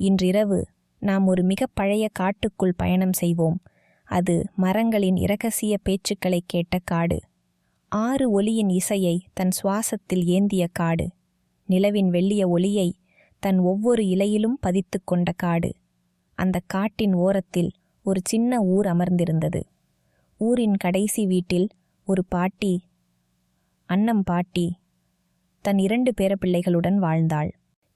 இன்றிரவு நாம் ஒரு மிக பழைய காட்டுக்குள் பயணம் செய்வோம். அது மரங்களின் இரகசிய பேச்சுக்களை கேட்ட காடு. 6 ஒலியின் இசையை தன் சுவாசத்தில் ஏந்திய காடு. நிலவின் வெள்ளிய ஒளியை தன் ஒவ்வொரு இலையிலும் பதித்து கொண்ட காடு. அந்த காட்டின் ஓரத்தில் ஒரு சின்ன ஊர் அமர்ந்திருந்தது. ஊரின் கடைசி வீட்டில் ஒரு பாட்டி, அன்னம் பாட்டி, தன் 2 பேரப்பிள்ளைகளுடன் வாழ்ந்தாள்.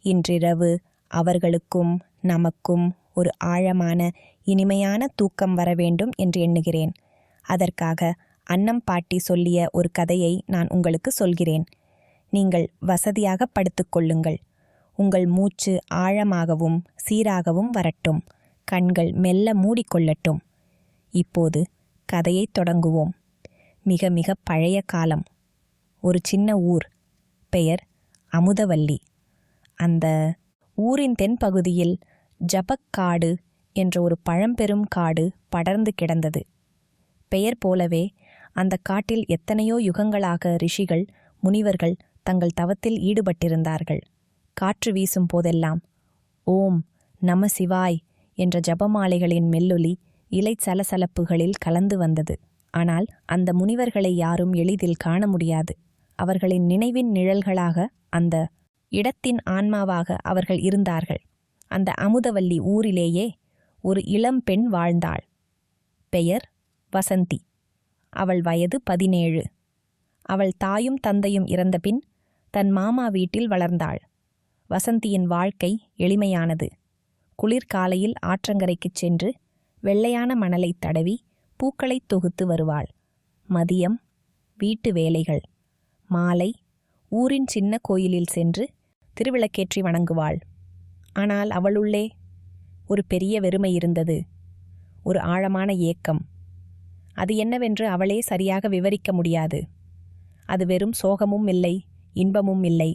இன்றிரவு அவர்களுக்கும் நமக்கும் ஒரு ஆழமான இனிமையான தூக்கம் வர வேண்டும் என்று எண்ணுகிறேன். அதற்காக அன்னம் பாட்டி சொல்லிய ஒரு கதையை நான் உங்களுக்கு சொல்கிறேன். நீங்கள் வசதியாக படுத்துக்கொள்ளுங்கள். உங்கள் மூச்சு ஆழமாகவும் சீராகவும் வரட்டும். கண்கள் மெல்ல மூடிக்கொள்ளட்டும். இப்போது கதையை தொடங்குவோம். மிக மிக பழைய காலம். ஒரு சின்ன ஊர். பெயர் அமுதவல்லி. அந்த ஊரின் தென்பகுதியில் ஜபக்காடு என்ற ஒரு பழம்பெரும் காடு படர்ந்து கிடந்தது. பெயர் போலவே அந்த காட்டில் எத்தனையோ யுகங்களாக ரிஷிகள், முனிவர்கள் தங்கள் தவத்தில் ஈடுபட்டிருந்தார்கள். காற்று வீசும் போதெல்லாம் ஓம் நம சிவாய் என்ற ஜபமாலைகளின் மெல்லொலி இலை சலசலப்புகளில் கலந்து வந்தது. ஆனால் அந்த முனிவர்களை யாரும் எளிதில் காண முடியாது. அவர்களின் நினைவின் நிழல்களாக, அந்த இடத்தின் ஆன்மாவாக அவர்கள் இருந்தார்கள். அந்த அமுதவல்லி ஊரிலேயே ஒரு இளம் பெண் வாழ்ந்தாள். பெயர் வசந்தி. அவள் வயது 17. அவள் தாயும் தந்தையும் இறந்தபின் தன் மாமா வீட்டில் வளர்ந்தாள். வசந்தியின் வாழ்க்கை எளிமையானது. குளிர்காலையில் ஆற்றங்கரைக்குச் சென்று வெள்ளையான மணலை தடவி பூக்களை தொகுத்து வருவாள். மதியம் வீட்டு வேலைகள். மாலை ஊரின் சின்ன கோயிலில் சென்று திருவிளக்கேற்றி வணங்குவாள். ஆனால் அவளுள்ளே ஒரு பெரிய வெறுமை இருந்தது. ஒரு ஆழமான ஏக்கம். அது என்னவென்று அவளே சரியாக விவரிக்க முடியாது. அது வெறும் சோகமும் இல்லை, இன்பமும் இல்லை.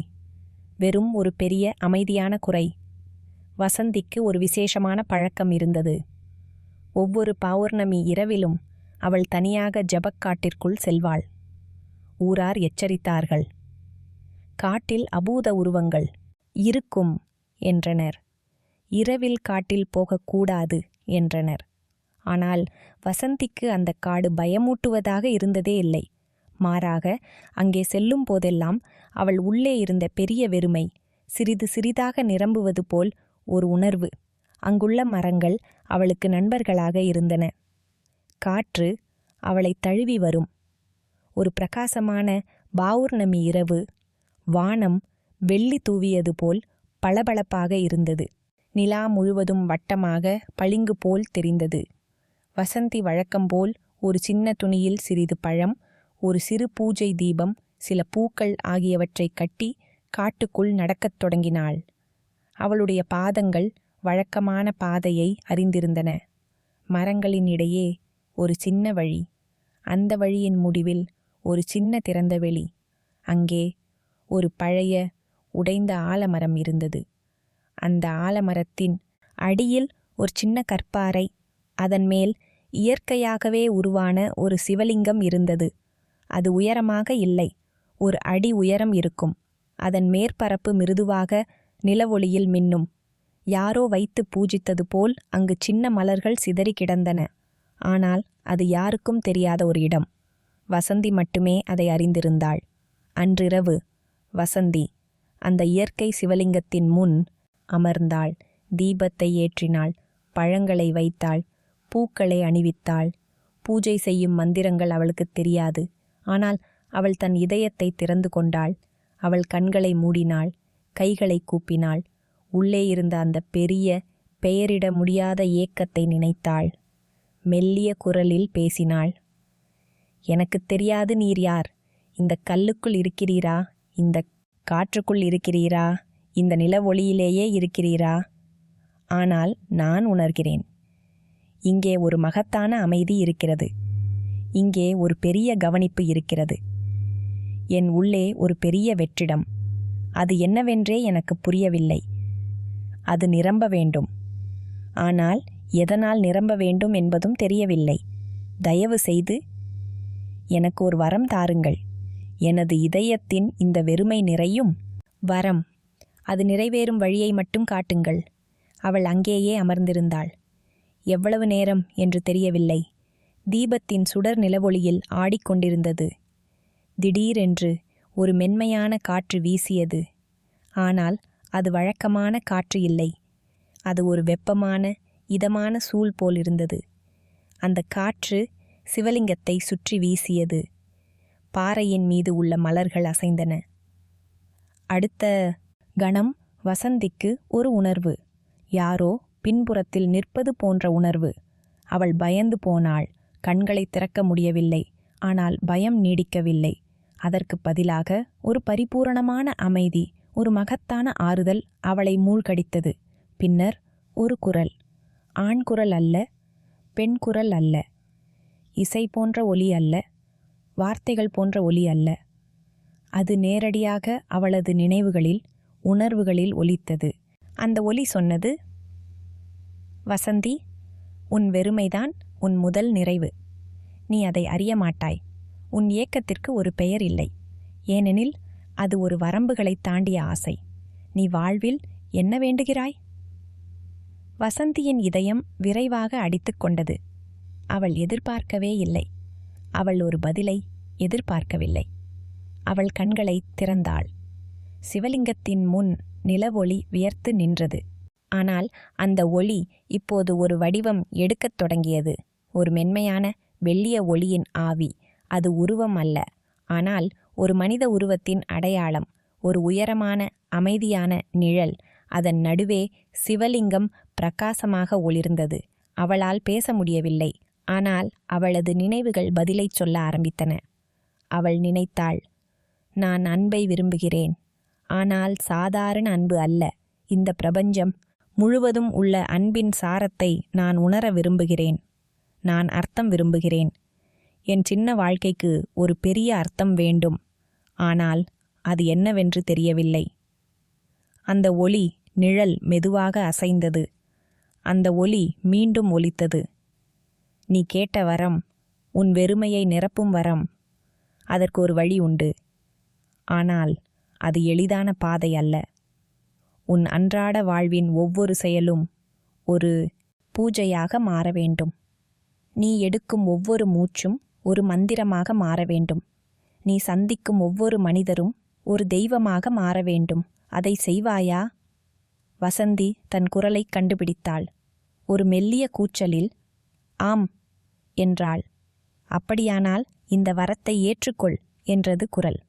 வெறும் ஒரு பெரிய அமைதியான குறை. வசந்திக்கு ஒரு விசேஷமான பழக்கம் இருந்தது. ஒவ்வொரு பௌர்ணமி இரவிலும் அவள் தனியாக ஜபக்காட்டிற்குள் செல்வாள். ஊரார் எச்சரித்தார்கள். காட்டில் அபூத உருவங்கள் இருக்கும் என்றனர். இரவில் காட்டில் போகக்கூடாது என்றனர். ஆனால் வசந்திக்கு அந்த காடு பயமூட்டுவதாக இருந்ததே இல்லை. மாறாக அங்கே செல்லும் போதெல்லாம் அவள் உள்ளே இருந்த பெரிய வெறுமை சிறிது சிறிதாக நிரம்புவது போல் ஒரு உணர்வு. அங்குள்ள மரங்கள் அவளுக்கு நண்பர்களாக இருந்தன. காற்று அவளை தழுவி வரும். ஒரு பிரகாசமான பௌர்ணமி இரவு வானம் வெள்ளி தூவியது போல் பளபளப்பாக இருந்தது. நிலா முழுவதும் வட்டமாக பளிங்கு போல் தெரிந்தது. வசந்தி வழக்கம்போல் ஒரு சின்ன துணியில் சிறிது பழம், ஒரு சிறு பூஜை தீபம், சில பூக்கள் ஆகியவற்றை கட்டி காட்டுக்குள் நடக்கத் தொடங்கினாள். அவளுடைய பாதங்கள் வழக்கமான பாதையை அறிந்திருந்தன. மரங்களின் இடையே ஒரு சின்ன வழி. அந்த வழியின் முடிவில் ஒரு சின்ன திறந்த வெளி. அங்கே ஒரு பழைய உடைந்த ஆலமரம் இருந்தது. அந்த ஆலமரத்தின் அடியில் ஒரு சின்ன கற்பாறை. அதன் மேல் இயற்கையாகவே உருவான ஒரு சிவலிங்கம் இருந்தது. அது உயரமாக இல்லை, ஒரு அடி உயரம் இருக்கும். அதன் மேற்பரப்பு மிருதுவாக நிலவொளியில் மின்னும். யாரோ வைத்து பூஜித்தது போல் அங்கு சின்ன மலர்கள் சிதறி கிடந்தன. ஆனால் அது யாருக்கும் தெரியாத ஒரு இடம். வசந்தி மட்டுமே அதை அறிந்திருந்தாள். அன்றிரவு வசந்தி அந்த இயற்கை சிவலிங்கத்தின் முன் அமர்ந்தாள். தீபத்தை ஏற்றினாள், பழங்களை வைத்தாள், பூக்களை அணிவித்தாள். பூஜை செய்யும் மந்திரங்கள் அவளுக்கு தெரியாது. ஆனால் அவள் தன் இதயத்தை திறந்து கொண்டாள். அவள் கண்களை மூடினாள், கைகளை கூப்பினாள். உள்ளே இருந்த அந்த பெரிய பெயரிட முடியாத ஏக்கத்தை நினைத்தாள். மெல்லிய குரலில் பேசினாள். எனக்குத் தெரியாது நீர் யார். இந்த கல்லுக்குள் இருக்கிறீரா? இந்த காற்றுக்குள் இருக்கிறீரா? இந்த நிலவொளியிலேயே இருக்கிறீரா? ஆனால் நான் உணர்கிறேன். இங்கே ஒரு மகத்தான அமைதி இருக்கிறது. இங்கே ஒரு பெரிய கவனிப்பு இருக்கிறது. என் உள்ளே ஒரு பெரிய வெற்றிடம். அது என்னவென்றே எனக்கு புரியவில்லை. அது நிரம்ப வேண்டும். ஆனால் எதனால் நிரம்ப வேண்டும் என்பதும் தெரியவில்லை. தயவு செய்து எனக்கு ஒரு வரம் தாருங்கள். எனது இதயத்தின் இந்த வெறுமை நிறையும் வரம். அது நிறைவேறும் வழியை மட்டும் காட்டுங்கள். அவள் அங்கேயே அமர்ந்திருந்தாள். எவ்வளவு நேரம் என்று தெரியவில்லை. தீபத்தின் சுடர் நிலவொளியில் ஆடிக்கொண்டிருந்தது. திடீரென்று ஒரு மென்மையான காற்று வீசியது. ஆனால் அது வழக்கமான காற்று இல்லை. அது ஒரு வெப்பமான, இதமான சூழ் போலிருந்தது. அந்த காற்று சிவலிங்கத்தை சுற்றி வீசியது. பாறையின் மீது உள்ள மலர்கள் அசைந்தன. அடுத்த கணம் வசந்திக்கு ஒரு உணர்வு, யாரோ பின்புறத்தில் நிற்பது போன்ற உணர்வு. அவள் பயந்து போனாள். கண்களை திறக்க முடியவில்லை. ஆனால் பயம் நீடிக்கவில்லை. அதற்கு பதிலாக ஒரு பரிபூரணமான அமைதி, ஒரு மகத்தான ஆறுதல் அவளை மூழ்கடித்தது. பின்னர் ஒரு குரல். ஆண் குரல் அல்ல, பெண் குரல் அல்ல, இசை போன்ற ஒலி அல்ல, வார்த்தைகள் போன்ற ஒலி அல்ல. அது நேரடியாக அவளது நினைவுகளில், உணர்வுகளில் ஒலித்தது. அந்த ஒலி சொன்னது, வசந்தி, உன் வெறுமைதான் உன் முதல் நிறைவு. நீ அதை அறிய மாட்டாய். உன் ஏக்கத்திற்கு ஒரு பெயர் இல்லை. ஏனெனில் அது ஒரு வரம்புகளை தாண்டிய ஆசை. நீ வாழ்வில் என்ன வேண்டுகிறாய்? வசந்தியின் இதயம் விரைவாக அடித்துக் கொண்டது. அவள் எதிர்பார்க்கவே இல்லை. அவள் ஒரு பதிலை எதிர்பார்க்கவில்லை. அவள் கண்களை திறந்தாள். சிவலிங்கத்தின் முன் நிலவொளி வியர்த்து நின்றது. ஆனால் அந்த ஒளி இப்போது ஒரு வடிவம் எடுக்கத் தொடங்கியது. ஒரு மென்மையான வெள்ளிய ஒளியின் ஆவி. அது உருவம் அல்ல, ஆனால் ஒரு மனித உருவத்தின் அடையாளம். ஒரு உயரமான, அமைதியான நிழல். அதன் நடுவே சிவலிங்கம் பிரகாசமாக ஒளிர்ந்தது. அவளால் பேச முடியவில்லை. ஆனால் அவளது நினைவுகள் பதிலைச் சொல்ல ஆரம்பித்தன. அவள் நினைத்தாள், நான் அன்பை விரும்புகிறேன். ஆனால் சாதாரண அன்பு அல்ல. இந்த பிரபஞ்சம் முழுவதும் உள்ள அன்பின் சாரத்தை நான் உணர விரும்புகிறேன். நான் அர்த்தம் விரும்புகிறேன். என் சின்ன வாழ்க்கைக்கு ஒரு பெரிய அர்த்தம் வேண்டும். ஆனால் அது என்னவென்று தெரியவில்லை. அந்த ஒளி நிழல் மெதுவாக அசைந்தது. அந்த ஒளி மீண்டும் ஒலித்தது. நீ கேட்ட வரம், உன் வெறுமையை நிரப்பும் வரம். அதற்கு ஒரு வழி உண்டு. ஆனால் அது எளிதான பாதை அல்ல. உன் அன்றாட வாழ்வின் ஒவ்வொரு செயலும் ஒரு பூஜையாக மாற வேண்டும். நீ எடுக்கும் ஒவ்வொரு மூச்சும் ஒரு மந்திரமாக மாற வேண்டும். நீ சந்திக்கும் ஒவ்வொரு மனிதரும் ஒரு தெய்வமாக மாற வேண்டும். அதை செய்வாயா? வசந்தி தன் குரலை கண்டுபிடித்தாள். ஒரு மெல்லிய கூச்சலில் ஆம் என்றாள். அப்படியானால் இந்த வரத்தை ஏற்றுக்கொள் என்றது குரல்.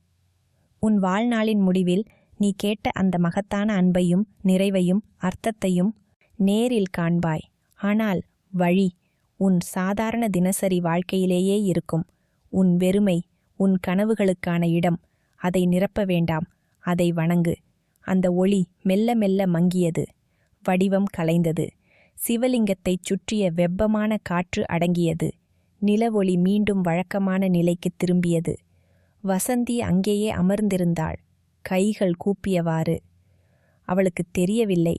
உன் வாழ்நாளின் முடிவில் நீ கேட்ட அந்த மகத்தான அன்பையும் நிறைவையும் அர்த்தத்தையும் நேரில் காண்பாய். ஆனால் வழி உன் சாதாரண தினசரி வாழ்க்கையிலேயே இருக்கும். உன் வெறுமை, உன் கனவுகளுக்கான இடம். அதை நிரப்ப வேண்டாம், அதை வணங்கு. அந்த ஒளி மெல்ல மெல்ல மங்கியது. வடிவம் கலைந்தது. சிவலிங்கத்தைச் சுற்றிய வெப்பமான காற்று அடங்கியது. நிலவொளி மீண்டும் வழக்கமான நிலைக்கு திரும்பியது. வசந்தி அங்கேயே அமர்ந்திருந்தாள், கைகள் கூப்பியவாறு. அவளுக்கு தெரியவில்லை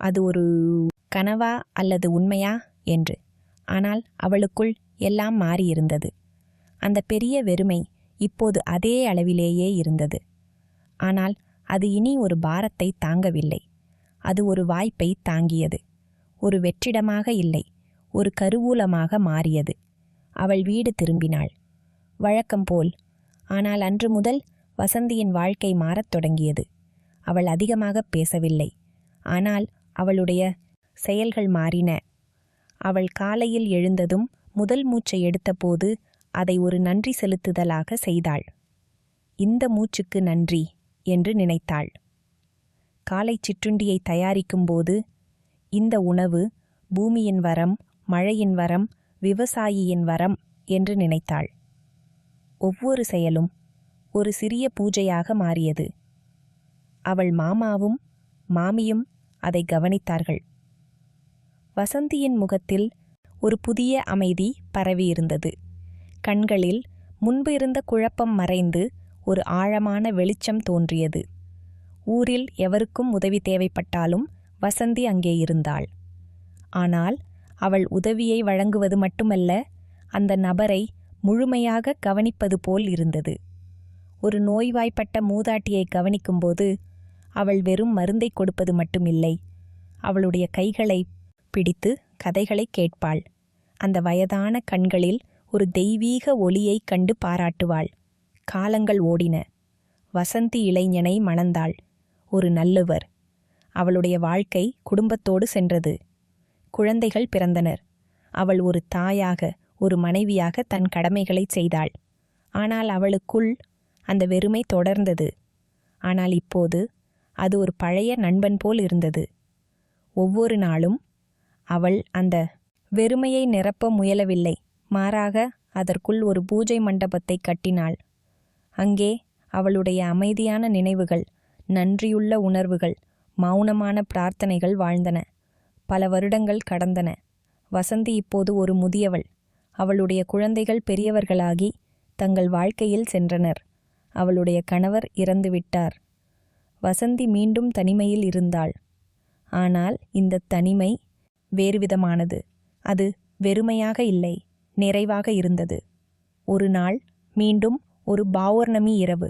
அது ஒரு கனவா அல்லது உண்மையா என்று. ஆனால் அவளுக்குள் எல்லாம் மாறியிருந்தது. அந்த பெரிய வெறுமை இப்போது அதே அளவிலேயே இருந்தது. ஆனால் அது இனி ஒரு பாரத்தை தாங்கவில்லை. அது ஒரு வாய்ப்பை தாங்கியது. ஒரு வெற்றிடமாக இல்லை, ஒரு கருவூலமாக மாறியது. அவள் வீடு திரும்பினாள், வழக்கம்போல். ஆனால் அன்று முதல் வசந்தியின் வாழ்க்கை மாறத் தொடங்கியது. அவள் அதிகமாக பேசவில்லை. ஆனால் அவளுடைய செயல்கள் மாறின. அவள் காலையில் எழுந்ததும் முதல் மூச்சை எடுத்தபோது அதை ஒரு நன்றி செலுத்துதலாக செய்தாள். இந்த மூச்சுக்கு நன்றி என்று நினைத்தாள். காலை சிற்றுண்டியை தயாரிக்கும்போது இந்த உணவு பூமியின் வரம், மழையின் வரம், விவசாயியின் வரம் என்று நினைத்தாள். ஒவ்வொரு செயலும் ஒரு சிறிய பூஜையாக மாறியது. அவள் மாமாவும் மாமியும் அதை கவனித்தார்கள். வசந்தியின் முகத்தில் ஒரு புதிய அமைதி பரவியிருந்தது. கண்களில் முன்பு இருந்த குழப்பம் மறைந்து ஒரு ஆழமான வெளிச்சம் தோன்றியது. ஊரில் எவருக்கும் உதவி தேவைப்பட்டாலும் வசந்தி அங்கே இருந்தாள். ஆனால் அவள் உதவியை வழங்குவது மட்டுமல்ல, அந்த நபரை முழுமையாக கவனிப்பது போல் இருந்தது. ஒரு நோய்வாய்ப்பட்ட மூதாட்டியை கவனிக்கும்போது அவள் வெறும் மருந்தை கொடுப்பது மட்டுமில்லை, அவளுடைய கைகளை பிடித்து கதைகளை கேட்பாள். அந்த வயதான கண்களில் ஒரு தெய்வீக ஒளியைக் கண்டு பாராட்டுவாள். காலங்கள் ஓடின. வசந்தி இளைஞனை மணந்தாள். ஒரு நல்லவர். அவளுடைய வாழ்க்கை குடும்பத்தோடு சென்றது. குழந்தைகள் பிறந்தனர். அவள் ஒரு தாயாக, ஒரு மனைவியாக தன் கடமைகளைச் செய்தாள். ஆனால் அவளுக்குள் அந்த வெறுமை தொடர்ந்தது. ஆனால் இப்போது அது ஒரு பழைய நண்பன் போல் இருந்தது. ஒவ்வொரு நாளும் அவள் அந்த வெறுமையை நிரப்ப முயலவில்லை. மாறாக அதற்குள் ஒரு பூஜை மண்டபத்தை கட்டினாள். அங்கே அவளுடைய அமைதியான நினைவுகள், நன்றியுள்ள உணர்வுகள், மௌனமான பிரார்த்தனைகள் வாழ்ந்தன. பல வருடங்கள் கடந்தன. வசந்தி இப்போது ஒரு முதியவள். அவளுடைய குழந்தைகள் பெரியவர்களாகி தங்கள் வாழ்க்கையில் சென்றனர். அவளுடைய கணவர் இறந்துவிட்டார். வசந்தி மீண்டும் தனிமையில் இருந்தாள். ஆனால் இந்த தனிமை வேறுவிதமானது. அது வெறுமையாக இல்லை, நிறைவாக இருந்தது. ஒரு நாள் மீண்டும் ஒரு பௌர்ணமி இரவு.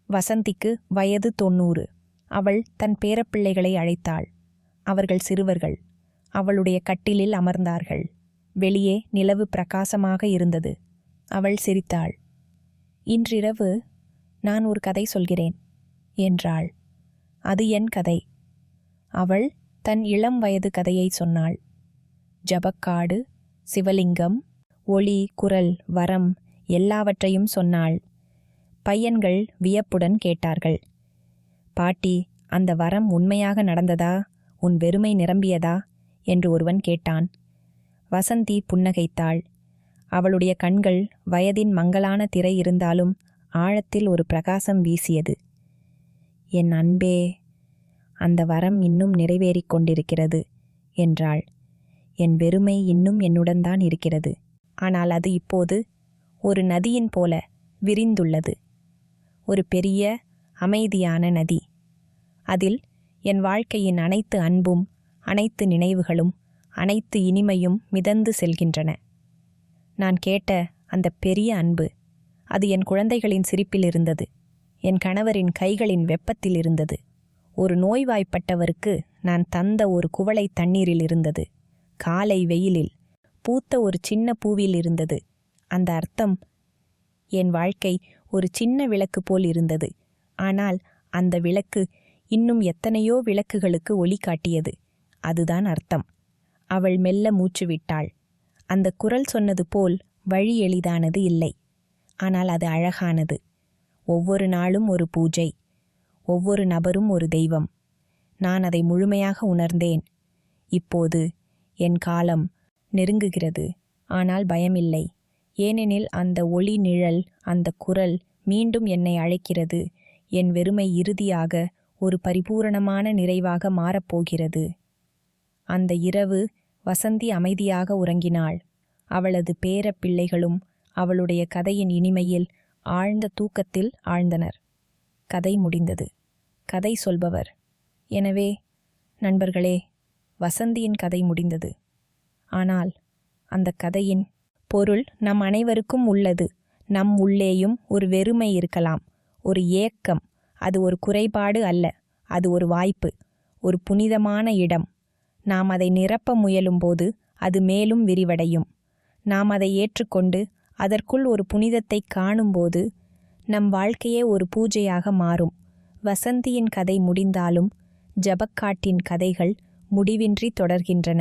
வசந்திக்கு வயது 90. அவள் தன் பேரப்பிள்ளைகளை அழைத்தாள். அவர்கள் சிறுவர்கள். அவளுடைய கட்டிலில் அமர்ந்தார்கள். வெளியே நிலவு பிரகாசமாக இருந்தது. அவள் சிரித்தாள். இன்றிரவு நான் ஒரு கதை சொல்கிறேன் என்றாள். அது என் கதை. அவள் தன் இளம் வயது கதையை சொன்னாள். ஜபக்காடு, சிவலிங்கம், ஒளி, குரல், வரம் எல்லாவற்றையும் சொன்னாள். பையன்கள் வியப்புடன் கேட்டார்கள். பாட்டி, அந்த வரம் உண்மையாக நடந்ததா? உன் வெறுமை நிரம்பியதா என்று ஒருவன் கேட்டான். வசந்தி புன்னகைத்தாள். அவளுடைய கண்கள் வயதின் மங்கலான திரை இருந்தாலும் ஆழத்தில் ஒரு பிரகாசம் வீசியது. என் அன்பே, அந்த வரம் இன்னும் நிறைவேறிக் கொண்டிருக்கிறது என்றாள். என் வெறுமை இன்னும் என்னுடன் தான் இருக்கிறது. ஆனால் அது இப்போது ஒரு நதியின் போல விரிந்துள்ளது. ஒரு பெரிய அமைதியான நதி. அதில் என் வாழ்க்கையின் அனைத்து அன்பும், அனைத்து நினைவுகளும், அனைத்து இனிமையும் மிதந்து செல்கின்றன. நான் கேட்ட அந்த பெரிய அன்பு, அது என் குழந்தைகளின் சிரிப்பில் இருந்தது. என் கணவரின் கைகளின் வெப்பத்தில் இருந்தது. ஒரு நோய்வாய்ப்பட்டவருக்கு நான் தந்த ஒரு குவளை தண்ணீரில் இருந்தது. காலை வெயிலில் பூத்த ஒரு சின்ன பூவில் இருந்தது. அந்த அர்த்தம், என் வாழ்க்கை ஒரு சின்ன விளக்கு போல் இருந்தது. ஆனால் அந்த விளக்கு இன்னும் எத்தனையோ விளக்குகளுக்கு ஒளி காட்டியது. அதுதான் அர்த்தம். அவள் மெல்ல மூச்சு விட்டாள். அந்த குரல் சொன்னது போல் வழி எளிதானது இல்லை. ஆனால் அது அழகானது. ஒவ்வொரு நாளும் ஒரு பூஜை, ஒவ்வொரு நபரும் ஒரு தெய்வம். நான் அதை முழுமையாக உணர்ந்தேன். இப்போது என் காலம் நெருங்குகிறது. ஆனால் பயமில்லை. ஏனெனில் அந்த ஒளி நிழல், அந்த குரல் மீண்டும் என்னை அழைக்கிறது. என் வெறுமை இறுதியாக ஒரு பரிபூரணமான நிறைவாக மாறப்போகிறது. அந்த இரவு வசந்தி அமைதியாக உறங்கினாள். அவளது பேர பிள்ளைகளும் அவளுடைய கதையின் இனிமையில் ஆழ்ந்த தூக்கத்தில் ஆழ்ந்தனர். கதை முடிந்தது. கதை சொல்பவர். எனவே நண்பர்களே, வசந்தியின் கதை முடிந்தது. ஆனால் அந்த கதையின் பொருள் நம் அனைவருக்கும் உள்ளது. நம் உள்ளேயும் ஒரு வெறுமை இருக்கலாம், ஒரு ஏக்கம். அது ஒரு குறைபாடு அல்ல, அது ஒரு வாய்ப்பு, ஒரு புனிதமான இடம். நாம் அதை நிரப்ப முயலும்போது அது மேலும் விரிவடையும். நாம் அதை ஏற்றுக்கொண்டு அதற்குள் ஒரு புனிதத்தை காணும்போது நம் வாழ்க்கையே ஒரு பூஜையாக மாறும். வசந்தியின் கதை முடிந்தாலும் ஜபக்காட்டின் கதைகள் முடிவின்றி தொடர்கின்றன.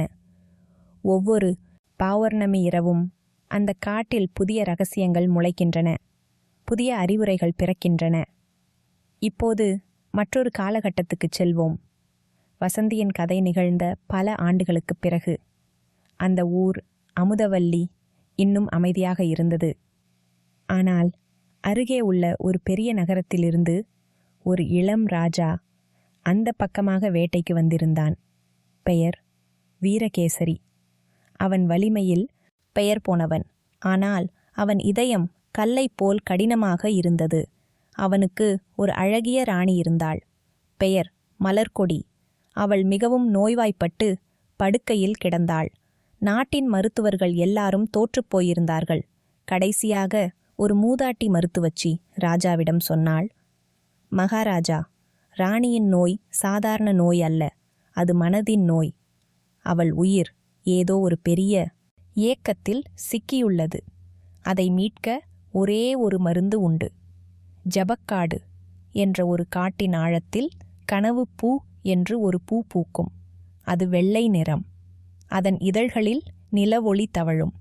ஒவ்வொரு பௌர்ணமி இரவும் அந்த காட்டில் புதிய ரகசியங்கள் முளைக்கின்றன, புதிய அறிவுரைகள் பிறக்கின்றன. இப்போது மற்றொரு காலகட்டத்துக்குச் செல்வோம். வசந்தியின் கதை நிகழ்ந்த பல ஆண்டுகளுக்குப் பிறகு அந்த ஊர் அமுதவல்லி இன்னும் அமைதியாக இருந்தது. ஆனால் அருகே உள்ள ஒரு பெரிய நகரத்திலிருந்து ஒரு இளம் ராஜா அந்த பக்கமாக வேட்டைக்கு வந்திருந்தான். பெயர் வீரகேசரி. அவன் வலிமையில் பெயர் போனவன். ஆனால் அவன் இதயம் கல்லை போல் கடினமாக இருந்தது. அவனுக்கு ஒரு அழகிய ராணி இருந்தாள். பெயர் மலர்கொடி. அவள் மிகவும் நோய்வாய்ப்பட்டு படுக்கையில் கிடந்தாள். நாட்டின் மருத்துவர்கள் எல்லாரும் தோற்றுப்போயிருந்தார்கள். கடைசியாக ஒரு மூதாட்டி மருத்துவச்சி ராஜாவிடம் சொன்னாள், மகாராஜா, ராணியின் நோய் சாதாரண நோய் அல்ல. அது மனதின் நோய். அவள் உயிர் ஏதோ ஒரு பெரிய ஏக்கத்தில் சிக்கியுள்ளது. அதை மீட்க ஒரே ஒரு மருந்து உண்டு. ஜபக்காடு என்ற ஒரு காட்டின் ஆழத்தில் கனவு பூ என்று ஒரு பூ பூக்கும். அது வெள்ளை நிறம். அதன் இதழ்களில் நிலவொளி தவழும்.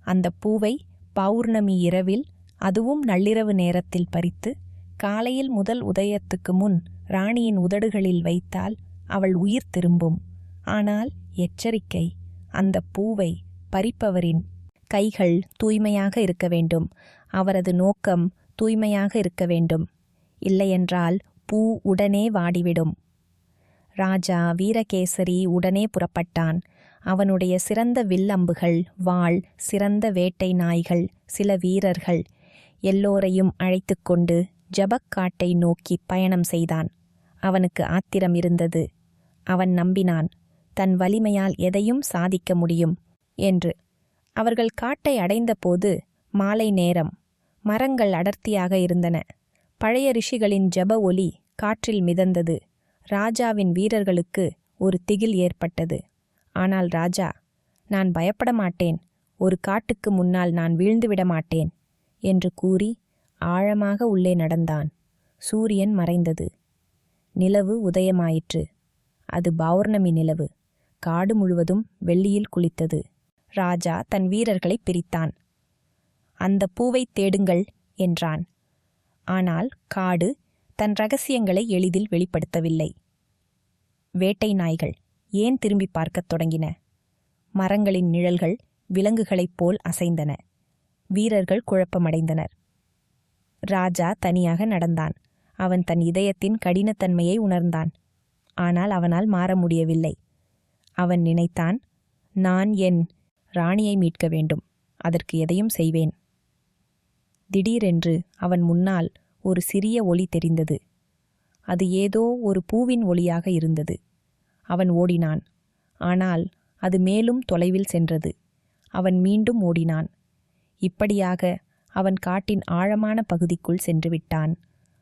அந்த பூவை பௌர்ணமி இரவில், அதுவும் நள்ளிரவு நேரத்தில் பறித்து காலையில் முதல் உதயத்துக்கு முன் ராணியின் உதடுகளில் வைத்தால் அவள் உயிர் திரும்பும். ஆனால் எச்சரிக்கை, அந்த பூவை பறிப்பவரின் கைகள் தூய்மையாக இருக்க வேண்டும். அவரது நோக்கம் தூய்மையாக இருக்க வேண்டும். இல்லையென்றால் பூ உடனே வாடிவிடும். ராஜா வீரகேசரி உடனே புறப்பட்டான். அவனுடைய சிறந்த வில்லம்புகள், வாள், சிறந்த வேட்டை நாய்கள், சில வீரர்கள் எல்லோரையும் அழைத்து கொண்டு ஜபக்காட்டை நோக்கி பயணம் செய்தான். அவனுக்கு ஆத்திரம் இருந்தது. அவன் நம்பினான் தன் வலிமையால் எதையும் சாதிக்க முடியும் என்று. அவர்கள் காட்டை அடைந்தபோது மாலை நேரம். மரங்கள் அடர்த்தியாக இருந்தன. பழைய ரிஷிகளின் ஜப ஒலி காற்றில் மிதந்தது. ராஜாவின் வீரர்களுக்கு ஒரு திகில் ஏற்பட்டது. ஆனால் ராஜா, நான் பயப்பட மாட்டேன், ஒரு காட்டுக்கு முன்னால் நான் வீழ்ந்துவிட மாட்டேன் என்று கூறி ஆழமாக உள்ளே நடந்தான். சூரியன் மறைந்தது. நிலவு உதயமாயிற்று. அது பௌர்ணமி நிலவு. காடு முழுவதும் வெள்ளியில் குளித்தது. ராஜா தன் வீரர்களை பிரித்தான். அந்த பூவை தேடுங்கள் என்றான். ஆனால் காடு தன் ரகசியங்களை எளிதில் வெளிப்படுத்தவில்லை. வேட்டை நாய்கள் ஏன் திரும்பி பார்க்கத் தொடங்கின? மரங்களின் நிழல்கள் விலங்குகளைப் போல் அசைந்தன. வீரர்கள் குழப்பமடைந்தனர். ராஜா தனியாக நடந்தான். அவன் தன் இதயத்தின் கடினத்தன்மையை உணர்ந்தான். ஆனால் அவனால் மாற முடியவில்லை. அவன் நினைத்தான், நான் என் ராணியை மீட்க வேண்டும். அதற்கு எதையும் செய்வேன். திடீரென்று அவன் முன்னால் ஒரு சிறிய ஒளி தெரிந்தது. அது ஏதோ ஒரு பூவின் ஒளியாக இருந்தது. அவன் ஓடினான். ஆனால் அது மேலும் தொலைவில் சென்றது. அவன் மீண்டும் ஓடினான். இப்படியாக அவன் காட்டின் ஆழமான பகுதிக்குள் சென்றுவிட்டான்.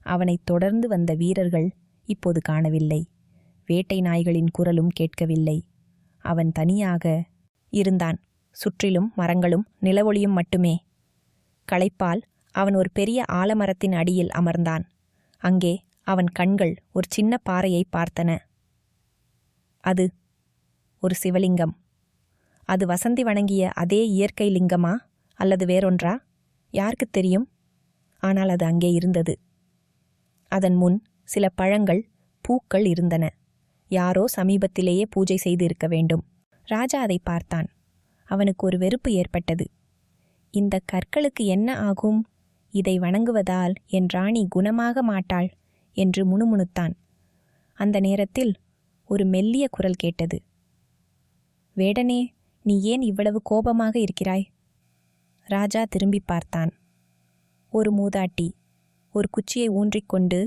அவனைத் தொடர்ந்து வந்த வீரர்கள் இப்போது காணவில்லை. வேட்டை நாய்களின் குரலும் கேட்கவில்லை. அவன் தனியாக இருந்தான். சுற்றிலும் மரங்களும் நிலவொளியும் மட்டுமே. களைப்பால் அவன் ஒரு பெரிய ஆலமரத்தின் அடியில் அமர்ந்தான். அங்கே அவன் கண்கள் ஒரு சின்ன பாறையை பார்த்தன. அது ஒரு சிவலிங்கம். அது வசந்தி வணங்கிய அதே இயற்கை லிங்கமா அல்லது வேறொன்றா? யாருக்குத் தெரியும்? ஆனால் அது அங்கே இருந்தது. அதன் முன் சில பழங்கள், பூக்கள் இருந்தன. யாரோ சமீபத்திலேயே பூஜை செய்து இருக்க வேண்டும். ராஜா அதை பார்த்தான். அவனுக்கு ஒரு வெறுப்பு ஏற்பட்டது. இந்த கற்களுக்கு என்ன ஆகும்? இதை வணங்குவதால் என் ராணி குணமாக மாட்டாள் என்று முணுமுணுத்தான். அந்த நேரத்தில் ஒரு மெல்லிய குரல் கேட்டது. வேடனே, நீ ஏன் இவ்வளவு கோபமாக இருக்கிறாய்? ராஜா திரும்பி பார்த்தான். ஒரு மூதாட்டி ஒரு குச்சியை ஊன்றிக்கொண்டு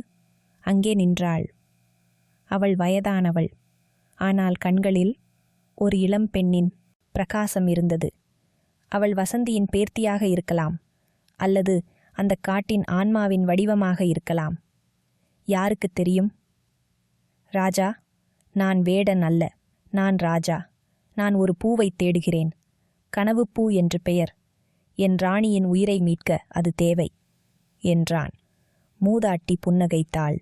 அங்கே நின்றாள். அவள் வயதானவள். ஆனால் கண்களில் ஒரு இளம் பெண்ணின் பிரகாசம் இருந்தது. அவள் வசந்தியின் பேர்த்தியாக இருக்கலாம், அல்லது அந்த காட்டின் ஆன்மாவின் வடிவமாக இருக்கலாம். யாருக்குத் தெரியும்? ராஜா, நான் வேடன் அல்ல, நான் ராஜா. நான் ஒரு பூவை தேடுகிறேன். கனவு பூ என்று பெயர். என் ராணியின் உயிரை மீட்க அது தேவை என்றான். மூதாட்டி புன்னகைத்தாள்.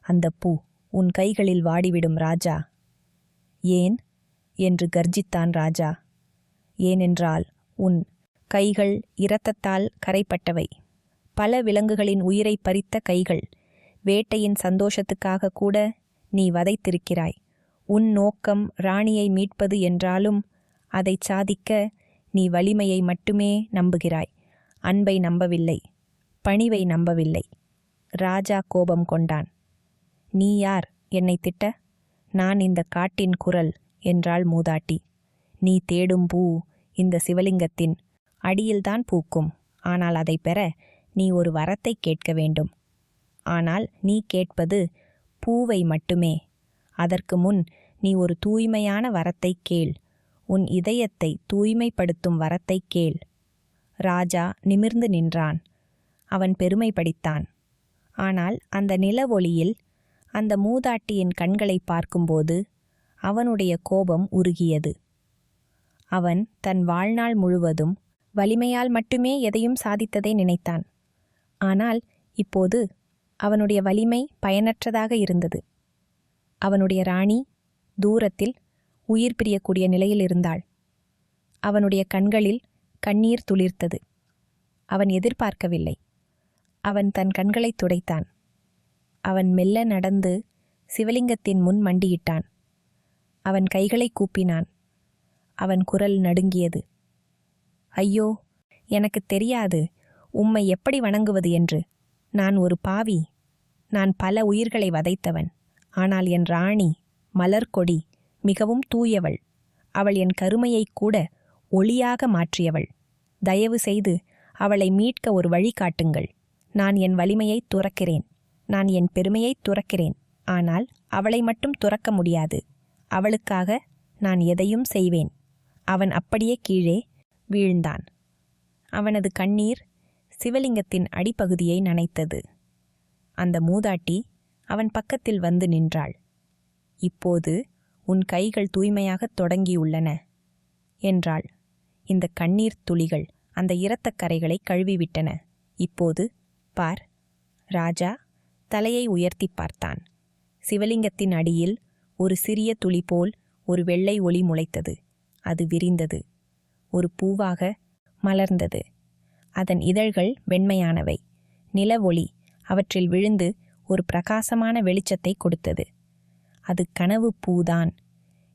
அந்த பூ உன் கைகளில் வாடிவிடும் ராஜா. ஏன் என்று கர்ஜித்தான் ராஜா. ஏனென்றால் உன் கைகள் இரத்தத்தால் கரைப்பட்டவை. பல விலங்குகளின் உயிரை பறித்த கைகள். வேட்டையின் சந்தோஷத்துக்காக கூட நீ வதைத்திருக்கிறாய். உன் நோக்கம் ராணியை மீட்பது என்றாலும் அதைச் சாதிக்க நீ வலிமையை மட்டுமே நம்புகிறாய். அன்பை நம்பவில்லை, பணிவை நம்பவில்லை. ராஜா கோபம் கொண்டான். நீ யார் என்னை திட்ட? நான் இந்த காட்டின் குரல் என்றாள் மூதாட்டி. நீ தேடும் பூ இந்த சிவலிங்கத்தின் அடியில்தான் பூக்கும். ஆனால் அதை பெற நீ ஒரு வரத்தை கேட்க வேண்டும். ஆனால் நீ கேட்பது பூவை மட்டுமே. அதற்கு முன் நீ ஒரு தூய்மையான வரத்தை கேள். உன் இதயத்தை தூய்மைப்படுத்தும் வரத்தை கேள். ராஜா நிமிர்ந்து நின்றான். அவன் பெருமை படித்தான். ஆனால் அந்த நிலவொளியில் அந்த மூதாட்டியின் கண்களை பார்க்கும்போது அவனுடைய கோபம் உருகியது. அவன் தன் வாழ்நாள் முழுவதும் வலிமையால் மட்டுமே எதையும் சாதித்ததை நினைத்தான். ஆனால் இப்போது அவனுடைய வலிமை பயனற்றதாக இருந்தது. அவனுடைய ராணி தூரத்தில் உயிர் பிரியக்கூடிய நிலையில் இருந்தாள். அவனுடைய கண்களில் கண்ணீர் துளிர்த்தது. அவன் எதிர்பார்க்கவில்லை. அவன் தன் கண்களை துடைத்தான். அவன் மெல்ல நடந்து சிவலிங்கத்தின் முன் மண்டியிட்டான். அவன் கைகளை கூப்பினான். அவன் குரல் நடுங்கியது. ஐயோ, எனக்கு தெரியாது உம்மை எப்படி வணங்குவது என்று. நான் ஒரு பாவி. நான் பல உயிர்களை வதைத்தவன். ஆனால் என் ராணி மலர்கொடி மிகவும் தூயவள். அவள் என் கருமையைக் கூட ஒளியாக மாற்றியவள். தயவு செய்து அவளை மீட்க ஒரு வழி காட்டுங்கள். நான் என் வலிமையை துறக்கிறேன். நான் என் பெருமையை துறக்கிறேன். ஆனால் அவளை மட்டும் துறக்க முடியாது. அவளுக்காக நான் எதையும் செய்வேன். அவன் அப்படியே கீழே வீழ்ந்தான். அவனது கண்ணீர் சிவலிங்கத்தின் அடிப்பகுதியை நனைத்தது. அந்த மூதாட்டி அவன் பக்கத்தில் வந்து நின்றாள். இப்போது உன் கைகள் தூய்மையாகத் தொடங்கியுள்ளன என்றாள். இந்த கண்ணீர் துளிகள் அந்த இரத்தக் கரைகளை கழுவிவிட்டன. இப்போது பார். ராஜா தலையை உயர்த்தி பார்த்தான். சிவலிங்கத்தின் அடியில் ஒரு சிறிய துளி போல் ஒரு வெள்ளை ஒளி முளைத்தது. அது விரிந்தது. ஒரு பூவாக மலர்ந்தது. அதன் இதழ்கள் வெண்மையானவை. நில ஒளி அவற்றில் விழுந்து ஒரு பிரகாசமான வெளிச்சத்தை கொடுத்தது. அது கனவு பூதான்.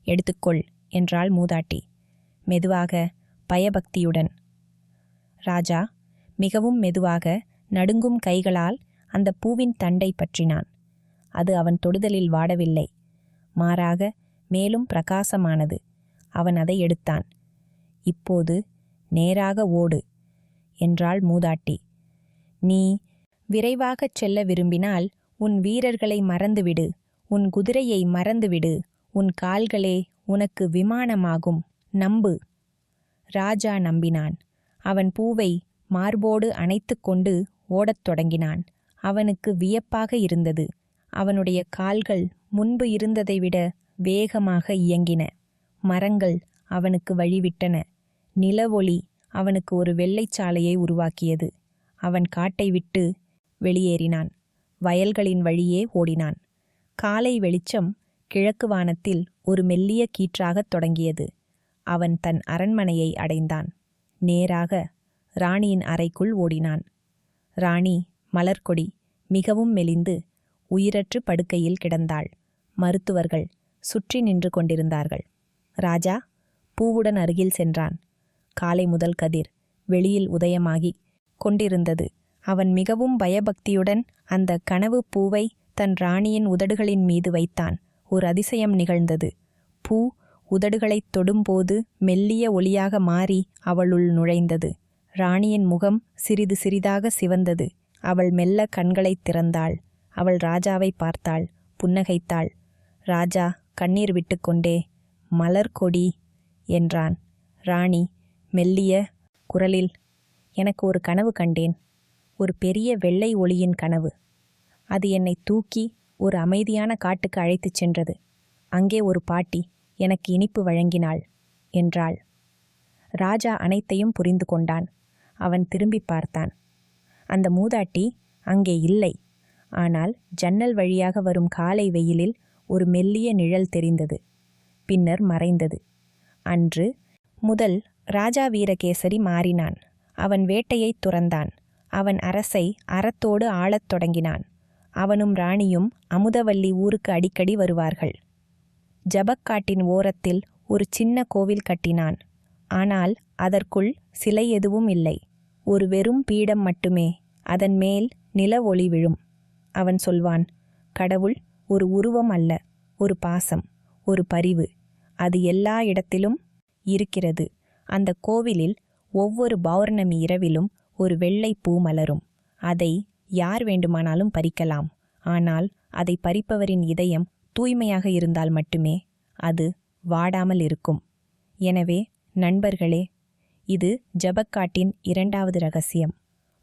எடுத்துக்கொள் என்றாள் மூதாட்டி, மெதுவாக, பயபக்தியுடன். ராஜா மிகவும் மெதுவாக நடுங்கும் கைகளால் அந்த பூவின் தண்டை பற்றினான். அது அவன் தொடுதலில் வாடவில்லை. மாறாக மேலும் பிரகாசமானது. அவன் அதை எடுத்தான். இப்போது நேராக ஓடு என்றாள் மூதாட்டி. நீ விரைவாகச் செல்ல விரும்பினால் உன் வீரர்களை மறந்துவிடு. உன் குதிரையை மறந்துவிடு. உன் கால்களே உனக்கு விமானமாகும். நம்பு. ராஜா நம்பினான். அவன் பூவை மார்போடு அணைத்து கொண்டு ஓடத் தொடங்கினான். அவனுக்கு வியப்பாக இருந்தது. அவனுடைய கால்கள் முன்பு இருந்ததை விட வேகமாக இயங்கின. மரங்கள் அவனுக்கு வழிவிட்டன. நிலவொளி அவனுக்கு ஒரு வெள்ளைச்சாலையை உருவாக்கியது. அவன் காட்டை விட்டு வெளியேறினான். வயல்களின் வழியே ஓடினான். காலை வெளிச்சம் கிழக்கு வானத்தில் ஒரு மெல்லிய கீற்றாகத் தொடங்கியது. அவன் தன் அரண்மனையை அடைந்தான். நேராக ராணியின் அறைக்குள் ஓடினான். ராணி மலர்கொடி மிகவும் மெலிந்து உயிரற்று படுக்கையில் கிடந்தாள். மருத்துவர்கள் சுற்றி நின்று கொண்டிருந்தார்கள். ராஜா பூவுடன் அருகில் சென்றான். காலை முதல் கதிர் வெளியில் உதயமாகி கொண்டிருந்தது. அவன் மிகவும் பயபக்தியுடன் அந்த கனவு பூவை தன் ராணியின் உதடுகளின் மீது வைத்தான். ஒரு அதிசயம் நிகழ்ந்தது. பூ உதடுகளைத் தொடும்போது மெல்லிய ஒளியாக மாறி அவளுள் நுழைந்தது. ராணியின் முகம் சிறிது சிறிதாக சிவந்தது. அவள் மெல்ல கண்களைத் திறந்தாள். அவள் ராஜாவை பார்த்தாள், புன்னகைத்தாள். ராஜா கண்ணீர் விட்டுக்கொண்டே மலர்கொடி என்றான். ராணி மெல்லிய குரலில், எனக்கு ஒரு கனவு கண்டேன். ஒரு பெரிய வெள்ளை ஒளியின் கனவு. அது என்னை தூக்கி ஒரு அமைதியான காட்டுக்கு அழைத்துச் சென்றது. அங்கே ஒரு பாட்டி எனக்கு இனிப்பு வழங்கினாள் என்றாள். ராஜா அனைத்தையும் புரிந்து கொண்டான். அவன் திரும்பி பார்த்தான். அந்த மூதாட்டி அங்கே இல்லை. ஆனால் ஜன்னல் வழியாக வரும் காலை வெயிலில் ஒரு மெல்லிய நிழல் தெரிந்தது. பின்னர் மறைந்தது. அன்று முதல் ராஜா வீரகேசரி மாறினான். அவன் வேட்டையைத் துறந்தான். அவன் அரசை அறத்தோடு ஆளத் தொடங்கினான். அவனும் ராணியும் அமுதவல்லி ஊருக்கு அடிக்கடி வருவார்கள். ஜபக்காட்டின் ஓரத்தில் ஒரு சின்ன கோவில் கட்டினான். ஆனால் அதற்குள் சிலை எதுவும் இல்லை. ஒரு வெறும் பீடம் மட்டுமே. அதன் மேல் நில ஒளி விழும். அவன் சொல்வான், கடவுள் ஒரு உருவம் அல்ல, ஒரு பாசம், ஒரு பரிவு. அது எல்லா இடத்திலும் இருக்கிறது. அந்த கோவிலில் ஒவ்வொரு பௌர்ணமி இரவிலும் ஒரு வெள்ளை பூ மலரும். அதை யார் வேண்டுமானாலும் பறிக்கலாம். ஆனால் அதை பறிப்பவரின் இதயம் தூய்மையாக இருந்தால் மட்டுமே அது வாடாமல் இருக்கும். எனவே நண்பர்களே, இது ஜபக்காட்டின் இரண்டாவது ரகசியம்.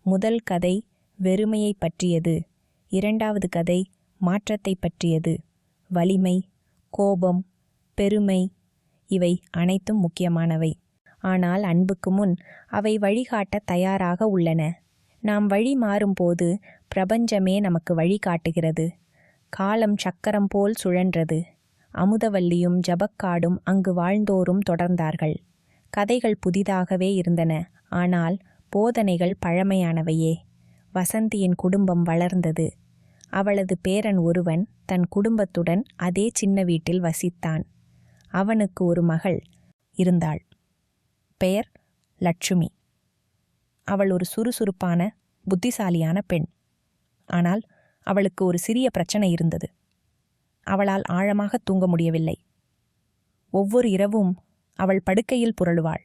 முதல் கதை வெறுமையை பற்றியது. இரண்டாவது கதை மாற்றத்தை பற்றியது. வலிமை, கோபம், பெருமை, இவை அனைத்தும் முக்கியமானவை. ஆனால் அன்புக்கு முன் அவை வழிகாட்ட தயாராக உள்ளன. நாம் வழி மாறும்போது பிரபஞ்சமே நமக்கு வழிகாட்டுகிறது. காலம் சக்கரம் போல் சுழன்றது. அமுதவல்லியும் ஜபக்காடும் அங்கு வாழ்ந்தோரும் தொடர்ந்தார்கள். கதைகள் புதிதாகவே இருந்தன, ஆனால் போதனைகள் பழமையானவையே. வசந்தியின் குடும்பம் வளர்ந்தது. அவளது பேரன் ஒருவன் தன் குடும்பத்துடன் அதே சின்ன வீட்டில் வசித்தான். அவனுக்கு ஒரு மகள் இருந்தாள். பெயர் லட்சுமி. அவள் ஒரு சுறுசுறுப்பான, புத்திசாலியான பெண். ஆனால் அவளுக்கு ஒரு சிறிய பிரச்சனை இருந்தது. அவளால் ஆழமாக தூங்க முடியவில்லை. ஒவ்வொரு இரவும் அவள் படுக்கையில் புரளுவாள்.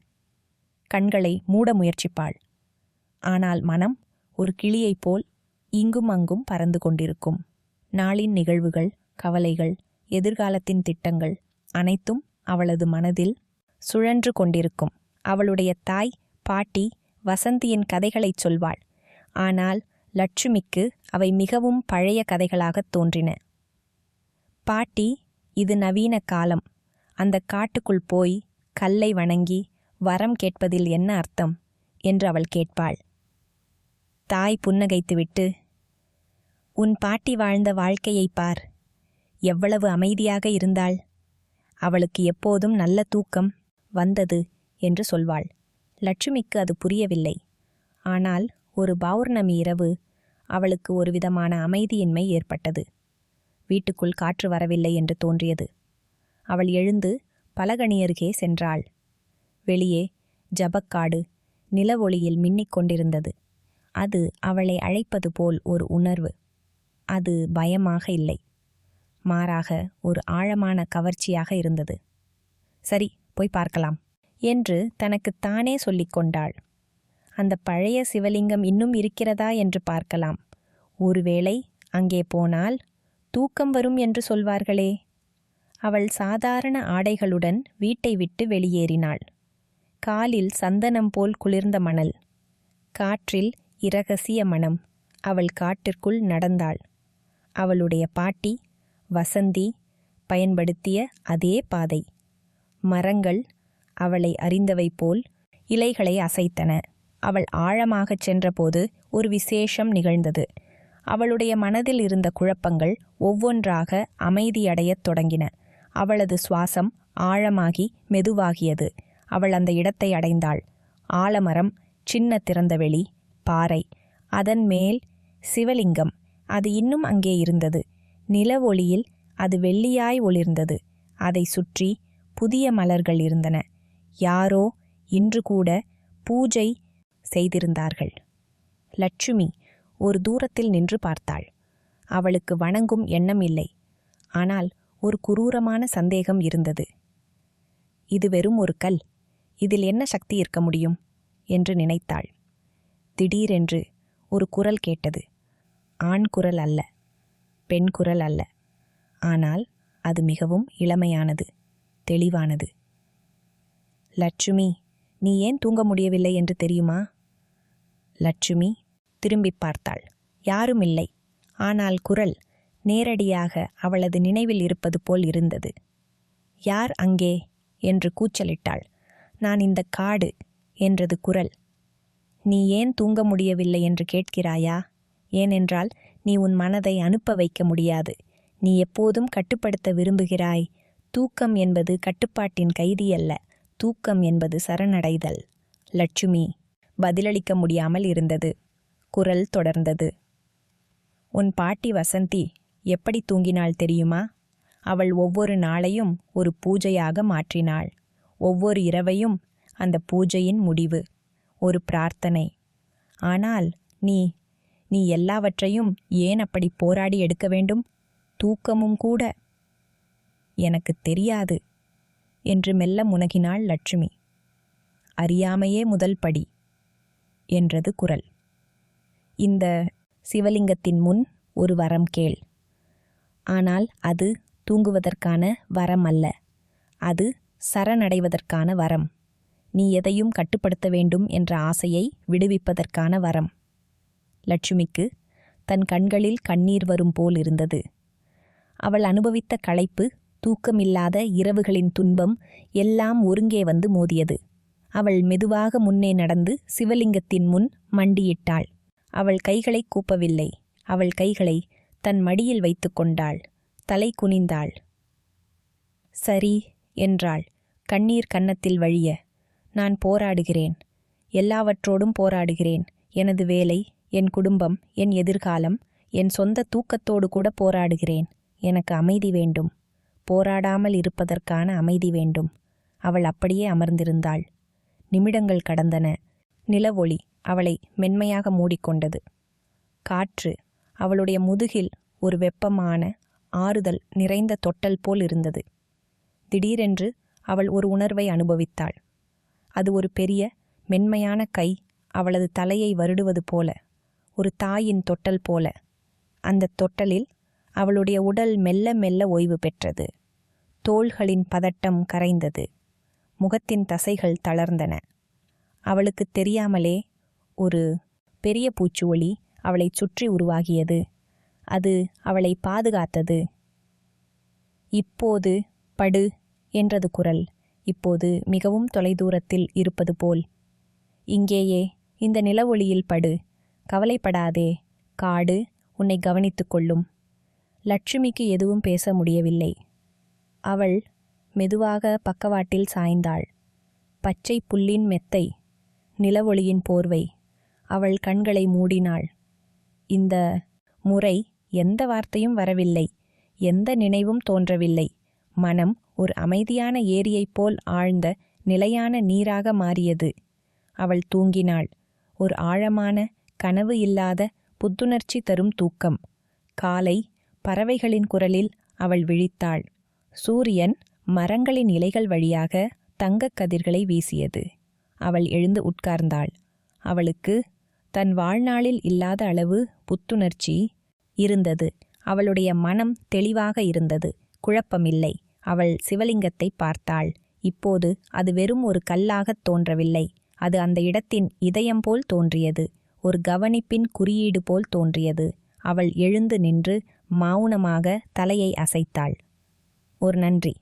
கண்களை மூட முயற்சிப்பாள். ஆனால் மனம் ஒரு கிளியைப் போல் இங்கும் அங்கும் பறந்து கொண்டிருக்கும். நாளின் நிகழ்வுகள், கவலைகள், எதிர்காலத்தின் திட்டங்கள் அனைத்தும் அவளது மனதில் சுழன்று கொண்டிருக்கும். அவளுடைய தாய், பாட்டி வசந்தியின் கதைகளைச் சொல்வாள். ஆனால் லட்சுமிக்கு அவை மிகவும் பழைய கதைகளாகத் தோன்றின. பாட்டி, இது நவீன காலம். அந்த காட்டுக்குள் போய் கல்லை வணங்கி வரம் கேட்பதில் என்ன அர்த்தம் என்று அவள் கேட்பாள். தாய் புன்னகைத்துவிட்டு, உன் பாட்டி வாழ்ந்த வாழ்க்கையை பார், எவ்வளவு அமைதியாக இருந்தாள். அவளுக்கு எப்போதும் நல்ல தூக்கம் வந்தது என்று சொல்வாள். லட்சுமிக்கு அது புரியவில்லை. ஆனால் ஒரு பௌர்ணமி இரவு அவளுக்கு ஒரு விதமான அமைதியின்மை ஏற்பட்டது. வீட்டுக்குள் காற்று வரவில்லை என்று தோன்றியது. அவள் எழுந்து பலகணியருகே சென்றாள். வெளியே ஜபக்காடு நில ஒளியில் மின்னிக் கொண்டிருந்தது. அது அவளை அழைப்பது போல் ஒரு உணர்வு. அது பயமாக இல்லை, மாறாக ஒரு ஆழமான கவர்ச்சியாக இருந்தது. சரி, போய் பார்க்கலாம் என்று தனக்குத்தானே சொல்லிக் கொண்டாள். அந்த பழைய சிவலிங்கம் இன்னும் இருக்கிறதா என்று பார்க்கலாம். ஒருவேளை அங்கே போனால் தூக்கம் வரும் என்று சொல்வார்களே. அவள் சாதாரண ஆடைகளுடன் வீட்டை விட்டு வெளியேறினாள். காலில் சந்தனம் போல் குளிர்ந்த மணல், காற்றில் இரகசிய மனம். அவள் காட்டிற்குள் நடந்தாள். அவளுடைய பாட்டி வசந்தி பயன்படுத்திய அதே பாதை. மரங்கள் அவளை அறிந்தவை போல் இலைகளை அசைத்தன. அவள் ஆழமாகச் சென்றபோது ஒரு விசேஷம் நிகழ்ந்தது. அவளுடைய மனதில் இருந்த குழப்பங்கள் ஒவ்வொன்றாக அமைதியடையத் தொடங்கின. அவளது சுவாசம் ஆழமாகி மெதுவாகியது. அவள் அந்த இடத்தை அடைந்தாள். ஆலமரம், சின்ன திறந்தவெளி, பாறை, அதன் மேல் சிவலிங்கம். அது இன்னும் அங்கே இருந்தது. நில ஒளியில் அது வெள்ளியாய் ஒளிர்ந்தது. அதை சுற்றி புதிய மலர்கள் இருந்தன. யாரோ இன்று கூட பூஜை செய்திருந்தார்கள். லட்சுமி ஒரு தூரத்தில் நின்று பார்த்தாள். அவளுக்கு வணங்கும் எண்ணம் இல்லை. ஆனால் ஒரு குரூரமான சந்தேகம் இருந்தது. இது வெறும் ஒரு கல், இதில் என்ன சக்தி இருக்க முடியும் என்று நினைத்தாள். திடீரென்று ஒரு குரல் கேட்டது. ஆண் குரல் அல்ல, பெண் குரல் அல்ல. ஆனால் அது மிகவும் இளமையானது, தெளிவானது. லட்சுமி, நீ ஏன் தூங்க முடியவில்லை என்று தெரியுமா? லட்சுமி திரும்பி பார்த்தாள். யாரும் இல்லை. ஆனால் குரல் நேரடியாக அவளது நினைவில் இருப்பது போல் இருந்தது. யார் அங்கே என்று கூச்சலிட்டாள். நான் இந்த காடு என்றது குரல். நீ ஏன் தூங்க முடியவில்லை என்று கேட்கிறாயா? ஏனென்றால் நீ உன் மனதை அனுப்ப வைக்க முடியாது. நீ எப்போதும் கட்டுப்படுத்த விரும்புகிறாய். தூக்கம் என்பது கட்டுப்பாட்டின் கைதியல்ல. தூக்கம் என்பது சரணடைதல். லட்சுமி பதிலளிக்க முடியாமல் இருந்தது. குரல் தொடர்ந்தது. உன் பாட்டி வசந்தி எப்படி தூங்கினாள் தெரியுமா? அவள் ஒவ்வொரு நாளையும் ஒரு பூஜையாக மாற்றினாள். ஒவ்வொரு இரவையும் அந்த பூஜையின் முடிவு ஒரு பிரார்த்தனை. ஆனால் நீ எல்லாவற்றையும் ஏன் அப்படி போராடி எடுக்க வேண்டும்? தூக்கமும் கூட. எனக்கு தெரியாது என்று மெல்ல முனகினாள் லட்சுமி. அறியாமையே முதல் படி என்றது குரல். இந்த சிவலிங்கத்தின் முன் ஒரு வரம் கேள். ஆனால் அது தூங்குவதற்கான வரம் அல்ல. அது சரணடைவதற்கான வரம். நீ எதையும் கட்டுப்படுத்த வேண்டும் என்ற ஆசையை விடுவிப்பதற்கான வரம். லட்சுமிக்கு தன் கண்களில் கண்ணீர் வரும் போல் இருந்தது. அவள் அனுபவித்த களைப்பு தூக்கமில்லாத இரவுகளின் துன்பம் எல்லாம் ஒருங்கே வந்து மோதியது. அவள் மெதுவாக முன்னே நடந்து சிவலிங்கத்தின் முன் மண்டியிட்டாள். அவள் கைகளை கூப்பவில்லை. அவள் கைகளை தன் மடியில் வைத்து கொண்டாள். தலை குனிந்தாள். சரி என்றாள், கண்ணீர் கன்னத்தில் வழிய. நான் போராடுகிறேன். எல்லாவற்றோடும் போராடுகிறேன். எனது வேலை, என் குடும்பம், என் எதிர்காலம், என் சொந்த தூக்கத்தோடு கூட போராடுகிறேன். எனக்கு அமைதி வேண்டும். போராடாமல் இருப்பதற்கான அமைதி வேண்டும். அவள் அப்படியே அமர்ந்திருந்தாள். நிமிடங்கள் கடந்தன. நிலவொளி அவளை மென்மையாக மூடிக்கொண்டது. காற்று அவளுடைய முதுகில் ஒரு வெப்பமான ஆறுதல் நிறைந்த தொட்டல் போல் இருந்தது. திடீரென்று அவள் ஒரு உணர்வை அனுபவித்தாள். அது ஒரு பெரிய மென்மையான கை அவளது தலையை வருடுவது போல, ஒரு தாயின் தொட்டல் போல. அந்த தொட்டலில் அவளுடைய உடல் மெல்ல மெல்ல ஓய்வு பெற்றது. தோள்களின் பதட்டம் கரைந்தது. முகத்தின் தசைகள் தளர்ந்தன. அவளுக்கு தெரியாமலே ஒரு பெரிய பூச்சுவொளி அவளை சுற்றி உருவாகியது. அது அவளை பாதுகாத்தது. இப்போது படு என்றது குரல். இப்போது மிகவும் தொலைதூரத்தில் இருப்பது போல். இங்கேயே இந்த நிலவொளியில் படு. கவலைப்படாதே. காடு உன்னை கவனித்துக் கொள்ளும். லட்சுமிக்கு எதுவும் பேச முடியவில்லை. அவள் மெதுவாக பக்கவாட்டில் சாய்ந்தாள். பச்சை புல்லின் மெத்தை, நிலவொளியின் போர்வை. அவள் கண்களை மூடினாள். இந்த முறை எந்த வார்த்தையும் வரவில்லை. எந்த நினைவும் தோன்றவில்லை. மனம் ஒரு அமைதியான ஏரியைப் போல் ஆழ்ந்த நிலையான நீராக மாறியது. அவள் தூங்கினாள். ஒரு ஆழமான, கனவு இல்லாத, புத்துணர்ச்சி தரும் தூக்கம். காலை பறவைகளின் குரலில் அவள் விழித்தாள். சூரியன் மரங்களின் இலைகள் வழியாக தங்கக் கதிர்களை வீசியது. அவள் எழுந்து உட்கார்ந்தாள். அவளுக்கு தன் வாழ்நாளில் இல்லாத அளவு புத்துணர்ச்சி இருந்தது. அவளுடைய மனம் தெளிவாக இருந்தது. குழப்பமில்லை. அவள் சிவலிங்கத்தை பார்த்தாள். இப்போது அது வெறும் ஒரு கல்லாகத் தோன்றவில்லை. அது அந்த இடத்தின் இதயம் போல் தோன்றியது. ஒரு கவனிப்பின் குறியீடு போல் தோன்றியது. அவள் எழுந்து நின்று மௌனமாக தலையை அசைத்தாள். ஒரு நன்றி.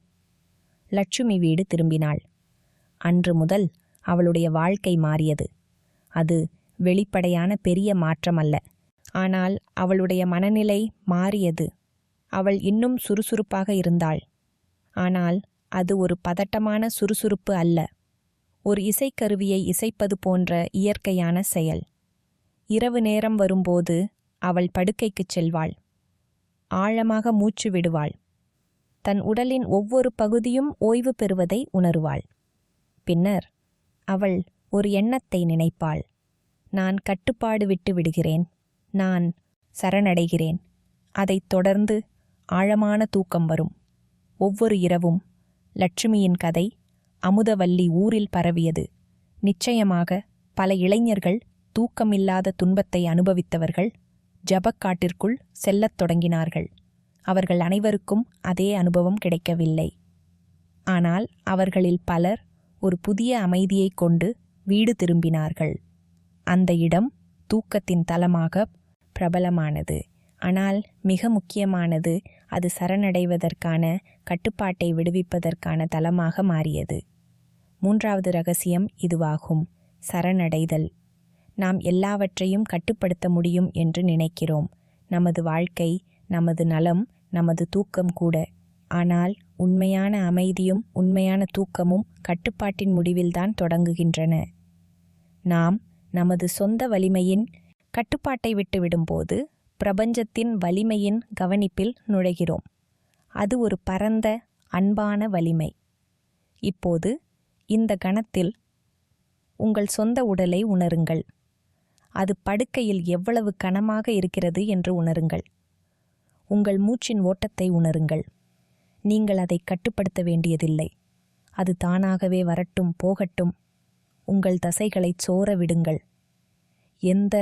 லட்சுமி வீடு திரும்பினாள். அன்று முதல் அவளுடைய வாழ்க்கை மாறியது. அது வெளிப்படையான பெரிய மாற்றமல்ல. ஆனால் அவளுடைய மனநிலை மாறியது. அவள் இன்னும் சுறுசுறுப்பாக இருந்தாள். ஆனால் அது ஒரு பதட்டமான சுறுசுறுப்பு அல்ல. ஒரு இசைக்கருவியை இசைப்பது போன்ற இயற்கையான செயல். இரவு நேரம் வரும்போது அவள் படுக்கைக்குச் செல்வாள். ஆழமாக மூச்சு விடுவாள். தன் உடலின் ஒவ்வொரு பகுதியும் ஓய்வு பெறுவதை உணருவாள். பின்னர் அவள் ஒரு எண்ணத்தை நினைப்பாள். நான் கட்டுப்பாடு விட்டு விடுகிறேன். நான் சரணடைகிறேன். அதைத் தொடர்ந்து ஆழமான தூக்கம் வரும். ஒவ்வொரு இரவும் லட்சுமியின் கதை அமுதவல்லி ஊரில் பரவியது. நிச்சயமாக பல இளைஞர்கள், தூக்கமில்லாத துன்பத்தை அனுபவித்தவர்கள், ஜபக்காட்டிற்குள் செல்லத் தொடங்கினார்கள். அவர்கள் அனைவருக்கும் அதே அனுபவம் கிடைக்கவில்லை. ஆனால் அவர்களில் பலர் ஒரு புதிய அமைதியைக் கொண்டு வீடு திரும்பினார்கள். அந்த இடம் தூக்கத்தின் தலமாக பிரபலமானது. ஆனால் மிக முக்கியமானது, அது சரணடைவதற்கான, கட்டுப்பாட்டை விடுவிப்பதற்கான தலமாக மாறியது. மூன்றாவது ரகசியம் இதுவாகும்: சரணடைதல். நாம் எல்லாவற்றையும் கட்டுப்படுத்த முடியும் என்று நினைக்கிறோம். நமது வாழ்க்கை, நமது நலம், நமது தூக்கம் கூட. ஆனால் உண்மையான அமைதியும் உண்மையான தூக்கமும் கட்டுப்பாட்டின் முடிவில்தான் தொடங்குகின்றன. நாம் நமது சொந்த வலிமையின் கட்டுப்பாட்டை விட்டுவிடும்போது பிரபஞ்சத்தின் வலிமையின் கவனிப்பில் நுழைகிறோம். அது ஒரு பரந்த, அன்பான வலிமை. இப்போது இந்த கணத்தில் உங்கள் சொந்த உடலை உணருங்கள். அது படுக்கையில் எவ்வளவு கனமாக இருக்கிறது என்று உணருங்கள். உங்கள் மூச்சின் ஓட்டத்தை உணருங்கள். நீங்கள் அதை கட்டுப்படுத்த வேண்டியதில்லை. அது தானாகவே வரட்டும், போகட்டும். உங்கள் தசைகளைச் சோர விடுங்கள். எந்த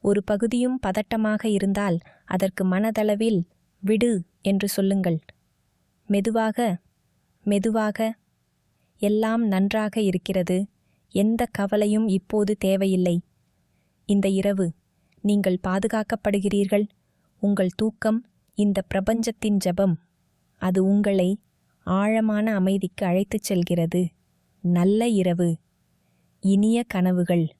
ஒரு பகுதியும் பதட்டமாக இருந்தால் அதற்கு மனதளவில் விடு என்று சொல்லுங்கள். மெதுவாக மெதுவாக, எல்லாம் நன்றாக இருக்கிறது. எந்த கவலையும் இப்போது தேவையில்லை. இந்த இரவு நீங்கள் பாதுகாக்கப்படுகிறீர்கள். உங்கள் தூக்கம் இந்த பிரபஞ்சத்தின் ஜெபம். அது உங்களை ஆழமான அமைதிக்கு அழைத்துச் செல்கிறது. நல்ல இரவு. இனிய கனவுகள்.